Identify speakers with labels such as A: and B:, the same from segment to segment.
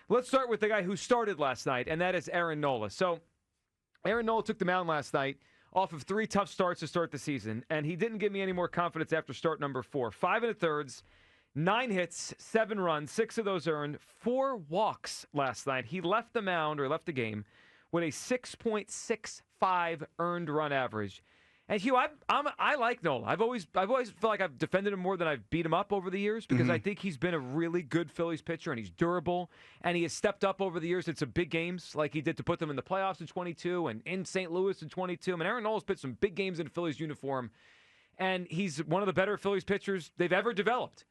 A: Let's start with the guy who started last night, and that is Aaron Nola. So Aaron Nola took the mound last night off of 3 tough starts to start the season, and he didn't give me any more confidence after start number 4. 5 1/3, 9 hits, 7 runs, 6 of those earned, 4 walks last night. He left the mound, or left the game, with a 6.65 earned run average. And Hugh, I like Nola. I've always felt like I've defended him more than I've beat him up over the years because I think he's been a really good Phillies pitcher and he's durable and he has stepped up over the years in some big games like he did to put them in the playoffs in 22 and in St. Louis in 22. I mean, Aaron Nola's pitched some big games in a Phillies uniform and he's one of the better Phillies pitchers they've ever developed.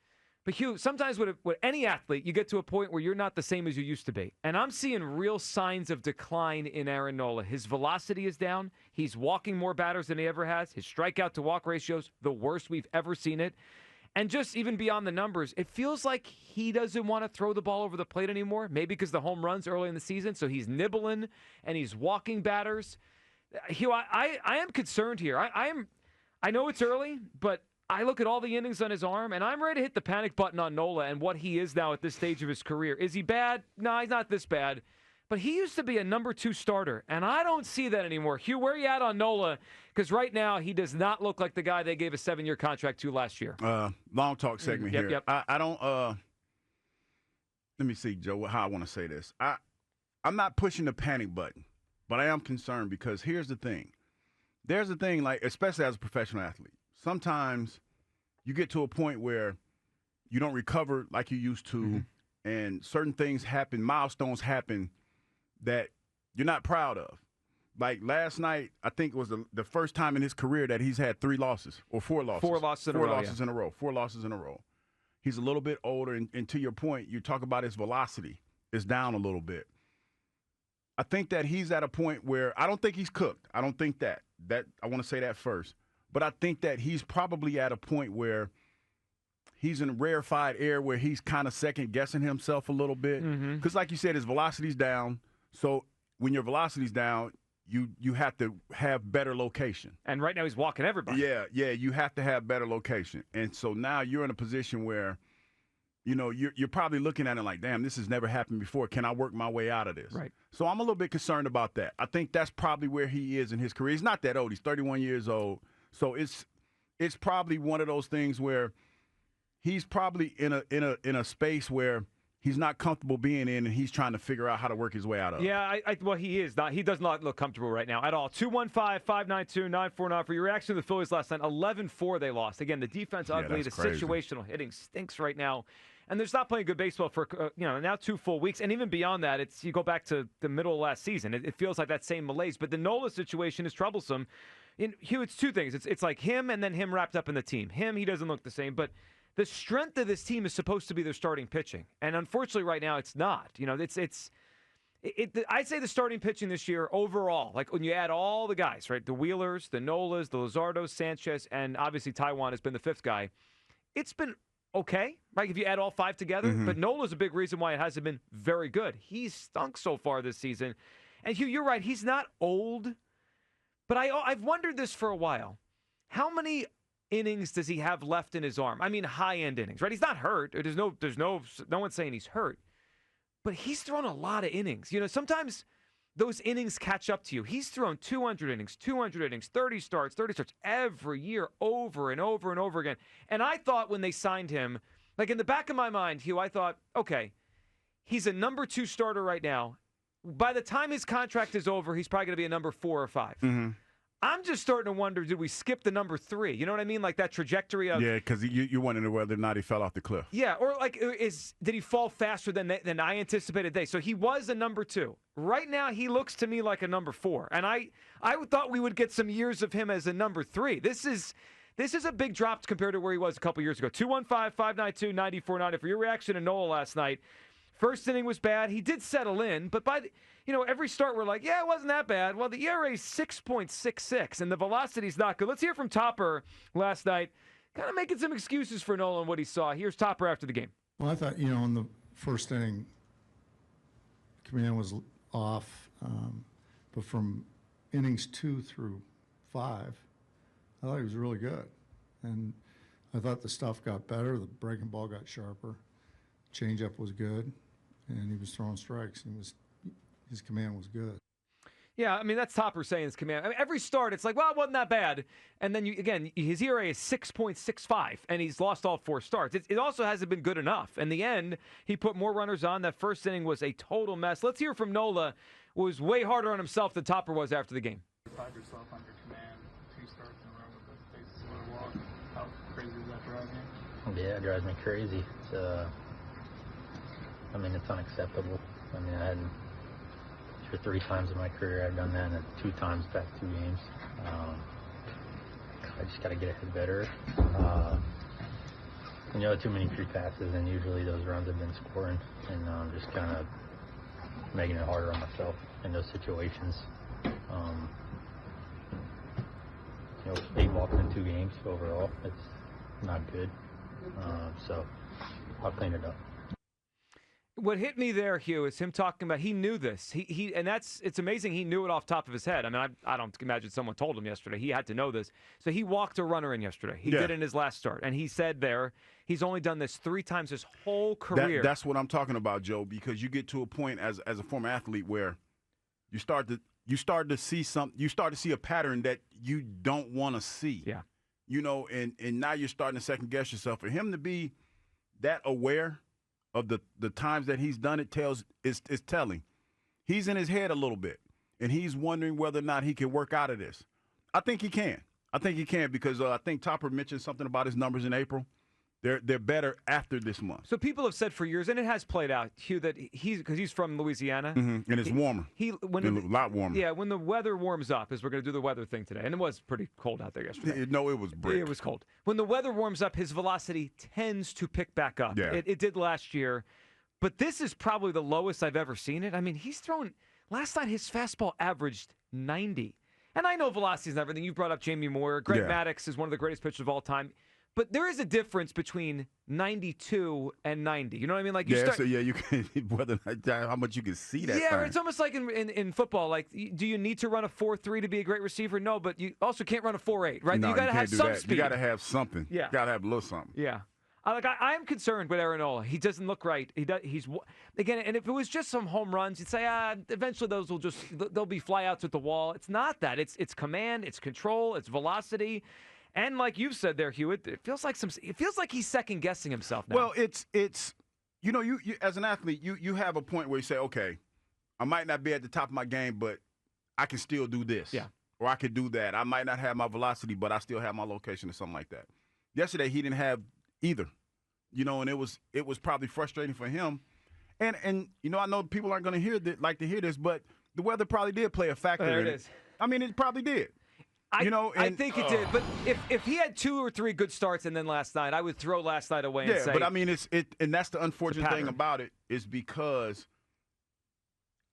A: But Hugh, sometimes with any athlete, you get to a point where you're not the same as you used to be. And I'm seeing real signs of decline in Aaron Nola. His velocity is down. He's walking more batters than he ever has. His strikeout to walk ratio's the worst we've ever seen it. And just even beyond the numbers, it feels like he doesn't want to throw the ball over the plate anymore. Maybe because the home runs early in the season, so he's nibbling and he's walking batters. Hugh, I am concerned here. I know it's early, but I look at all the innings on his arm, and I'm ready to hit the panic button on Nola and what he is now at this stage of his career. Is he bad? No, he's not this bad. But he used to be a number 2 starter, and I don't see that anymore. Hugh, where are you at on Nola? Because right now, he does not look like the guy they gave a 7-year contract to last year.
B: Long talk segment here.
A: Yep.
B: I don't let me see, Joe, how I want to say this. I'm not pushing the panic button, but I am concerned because here's the thing. There's a thing, like, especially as a professional athlete. Sometimes you get to a point where you don't recover like you used to, and certain things happen, milestones happen that you're not proud of. Like last night, I think it was the first time in his career that he's had 3 losses or 4 losses.
A: 4 losses in a row.
B: 4 losses in a row. 4 losses in a row. He's a little bit older, and to your point, you talk about his velocity is down a little bit. I think that he's at a point where I don't think he's cooked. I don't think that. I want to say that first. But I think that he's probably at a point where he's in rarefied air where he's kind of second-guessing himself a little bit. Because like you said, his velocity's down. So when your velocity's down, you have to have better location.
A: And right now he's walking everybody.
B: Yeah, you have to have better location. And so now you're in a position where, you know, you're probably looking at it like, damn, this has never happened before. Can I work my way out of this?
A: Right.
B: So I'm a little bit concerned about that. I think that's probably where he is in his career. He's not that old. He's 31 years old. So it's probably one of those things where he's probably in a space where he's not comfortable being in, and he's trying to figure out how to work his way out of it.
A: Yeah, well, he is not. He does not look comfortable right now at all. 215-592-9499 for your reaction to the Phillies last night. 11-4 they lost. Again, the defense ugly. The
B: crazy.
A: Situational hitting stinks right now. And there's not playing good baseball for now 2 full weeks. And even beyond that, you go back to the middle of last season. It feels like that same malaise. But the Nola situation is troublesome. Hugh, it's 2 things. It's like him and then him wrapped up in the team. He doesn't look the same. But the strength of this team is supposed to be their starting pitching. And unfortunately right now it's not. I'd say the starting pitching this year overall, like when you add all the guys, right? The Wheelers, the Nolas, the Luzardos, Sanchez, and obviously Taijuan has been the 5th guy. It's been okay, right? If you add all 5 together. But Nola's a big reason why it hasn't been very good. He's stunk so far this season. And Hugh, you're right. He's not old. But I've wondered this for a while. How many innings does he have left in his arm? I mean, high-end innings, right? He's not hurt. There's no one saying he's hurt. But he's thrown a lot of innings. Sometimes those innings catch up to you. He's thrown 200 innings, 30 starts every year over and over and over again. And I thought when they signed him, like in the back of my mind, Hugh, I thought, okay, he's a number 2 starter right now. By the time his contract is over, he's probably going to be a number 4 or 5. I'm just starting to wonder, did we skip the number 3? You know what I mean? Like that trajectory of...
B: Yeah, because you're wondering whether or not he fell off the cliff.
A: Yeah, or like, did he fall faster than I anticipated? So he was a number 2. Right now, he looks to me like a number 4. And I thought we would get some years of him as a number 3. This is a big drop compared to where he was a couple years ago. 215-592-9490 for your reaction to Nola last night. First inning was bad. He did settle in, but by every start we're like, yeah, it wasn't that bad. Well, the ERA is 6.66, and the velocity's not good. Let's hear from Topper last night, kind of making some excuses for Nola and what he saw. Here's Topper after the game.
C: Well, I thought, in the first inning, command was off, but from innings 2 through 5, I thought he was really good. And I thought the stuff got better. The breaking ball got sharper. Changeup was good. and he was throwing strikes. His command was good.
A: Yeah, I mean, that's Topper saying his command. I mean, every start, it's like, well, it wasn't that bad. And then, his ERA is 6.65, and he's lost all 4 starts. It also hasn't been good enough. In the end, he put more runners on. That first inning was a total mess. Let's hear from Nola, who was way harder on himself than Topper was after the game.
D: You find yourself under command 2 starts in a row with the bases loaded walk. How crazy does that drive you?
E: Yeah, it drives me crazy. It's unacceptable. I hadn't... For 3 times in my career, I've done that, and 2 times past 2 games. I just got to get ahead better. Too many free passes, and usually those runs have been scoring, and I'm just kind of making it harder on myself in those situations. 8 walks in 2 games overall. It's not good. So I'll clean it up.
A: What hit me there, Hugh, is him talking about he knew this. It's amazing he knew it off the top of his head. I mean, I don't imagine someone told him yesterday. He had to know this. So he walked a runner in yesterday. He did in his last start. And he said there he's only done this 3 times his whole career.
B: That's what I'm talking about, Joe, because you get to a point as a former athlete where you start to see a pattern that you don't want to see.
A: Yeah.
B: And now you're starting to second guess yourself. For him to be that aware of the times that he's done it is telling. He's in his head a little bit, and he's wondering whether or not he can work out of this. I think he can. Because I think Topper mentioned something about his numbers in April. They're better after this month.
A: So people have said for years, and it has played out, Hugh, that because he's from Louisiana.
B: Mm-hmm. And it's warmer.
A: A
B: lot warmer.
A: Yeah, when the weather warms up, as we're going to do the weather thing today, and it was pretty cold out there yesterday.
B: No, it was brick.
A: It was cold. When the weather warms up, his velocity tends to pick back up.
B: Yeah.
A: It did last year. But this is probably the lowest I've ever seen it. I mean, he's thrown – last night his fastball averaged 90. And I know velocity is everything. You brought up Jamie Moore. Greg Maddux is one of the greatest pitchers of all time. But there is a difference between 92 and 90. You know what I mean? Like
B: you can whether how much you can see that.
A: Yeah, it's almost like in football. Like, do you need to run a 4.3 to be a great receiver? No, but you also can't run a 4.8, right?
B: No,
A: you got to have some speed.
B: You got to have something.
A: Yeah,
B: you got to have a little something.
A: Yeah. I'm concerned with Aaron Nola. He doesn't look right. He's again, and if it was just some home runs, you'd say, eventually those they'll be flyouts at the wall. It's not that. It's command, it's control, it's velocity. And like you've said there, Hewitt, it feels like he's second guessing himself now.
B: Well, it's you as an athlete, you have a point where you say, okay, I might not be at the top of my game, but I can still do this.
A: Yeah.
B: Or I could do that. I might not have my velocity, but I still have my location or something like that. Yesterday he didn't have either. And it was probably frustrating for him. And I know people aren't going to like to hear this, but the weather probably did play a factor.
A: There
B: in
A: it is.
B: I mean, it probably did.
A: I think it did. But if he had 2 or 3 good starts and then last night, I would throw last night away and say.
B: Yeah, but I mean, and that's the unfortunate thing about it is because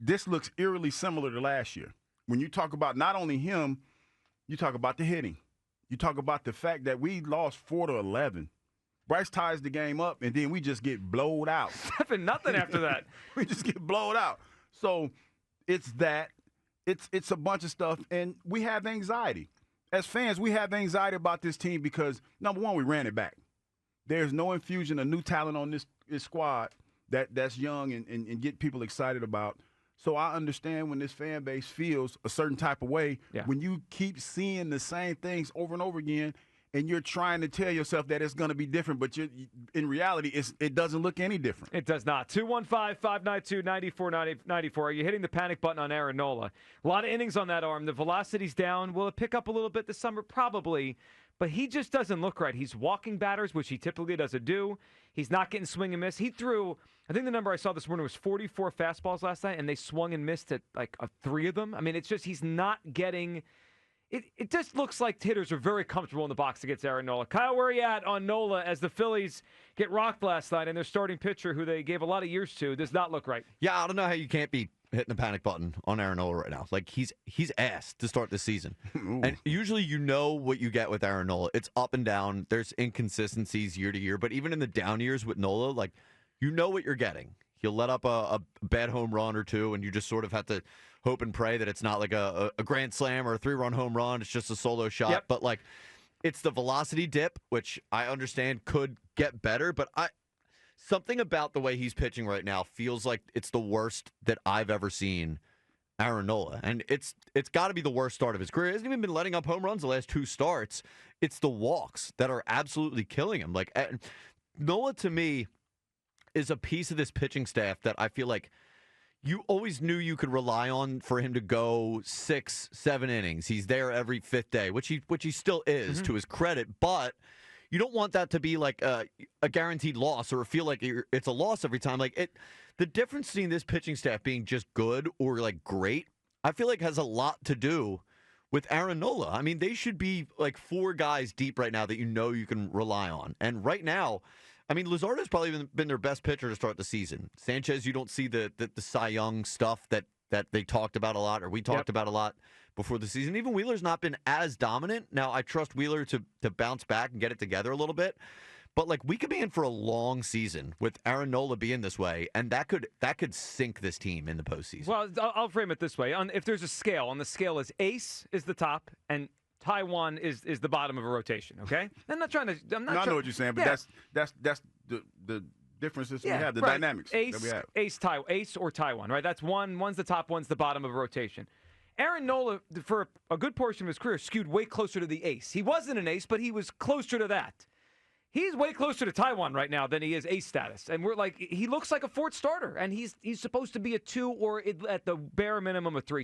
B: this looks eerily similar to last year. When you talk about not only him, you talk about the hitting. You talk about the fact that we lost 4-11. Bryce ties the game up, and then we just get blowed out.
A: 7-0 after that.
B: We just get blowed out. So it's that. It's a bunch of stuff, and we have anxiety. As fans, we have anxiety about this team because, number one, we ran it back. There's no infusion of new talent on this squad that's young and get people excited about. So I understand when this fan base feels a certain type of way when you keep seeing the same things over and over again, and you're trying to tell yourself that it's going to be different, but in reality, it doesn't look any different.
A: It does not. 215-592-9494. Are you hitting the panic button on Aaron Nola? A lot of innings on that arm. The velocity's down. Will it pick up a little bit this summer? Probably. But he just doesn't look right. He's walking batters, which he typically doesn't do. He's not getting swing and miss. He threw, I think the number I saw this morning was 44 fastballs last night, and they swung and missed at like 3 of them. I mean, it's just he's not getting... It just looks like hitters are very comfortable in the box against Aaron Nola. Kyle, where are you at on Nola as the Phillies get rocked last night and their starting pitcher, who they gave a lot of years to, does not look right?
F: Yeah, I don't know how you can't be hitting the panic button on Aaron Nola right now. Like, he's asked to start the season. And usually you know what you get with Aaron Nola. It's up and down. There's inconsistencies year to year. But even in the down years with Nola, like, you know what you're getting. He'll let up a bad home run or two, and you just sort of have to hope and pray that it's not like a grand slam or a 3-run home run. It's just a solo shot.
A: Yep.
F: But, like, it's the velocity dip, which I understand could get better. But something about the way he's pitching right now feels like it's the worst that I've ever seen Aaron Nola. And it's got to be the worst start of his career. He hasn't even been letting up home runs the last 2 starts. It's the walks that are absolutely killing him. Like, Nola, to me, is a piece of this pitching staff that I feel like you always knew you could rely on for him to go 6, 7 innings. He's there every 5th day, which he still is, to his credit. But you don't want that to be like a guaranteed loss or feel like it's a loss every time. Like, the difference between this pitching staff being just good or like great, I feel like has a lot to do with Aaron Nola. I mean, they should be like 4 guys deep right now that you can rely on. And right now, I mean, Luzardo's probably been their best pitcher to start the season. Sanchez, you don't see the Cy Young stuff that they talked about a lot, or we talked about a lot before the season. Even Wheeler's not been as dominant. Now, I trust Wheeler to bounce back and get it together a little bit. But like, we could be in for a long season with Aaron Nola being this way, and that could sink this team in the postseason.
A: Well, I'll frame it this way: if there's a scale, on the scale is ace is the top and Taiwan is the bottom of a rotation. Okay, I'm not trying to.
B: I know what you're saying, but that's the differences we have, the dynamics
A: ace,
B: that we have.
A: Ace or Taiwan, right? That's one's the top, one's the bottom of a rotation. Aaron Nola, for a good portion of his career, skewed way closer to the ace. He wasn't an ace, but he was closer to that. He's way closer to Taiwan right now than he is ace status. And we're like, he looks like a 4th starter, and he's supposed to be a 2 or at the bare minimum a 3.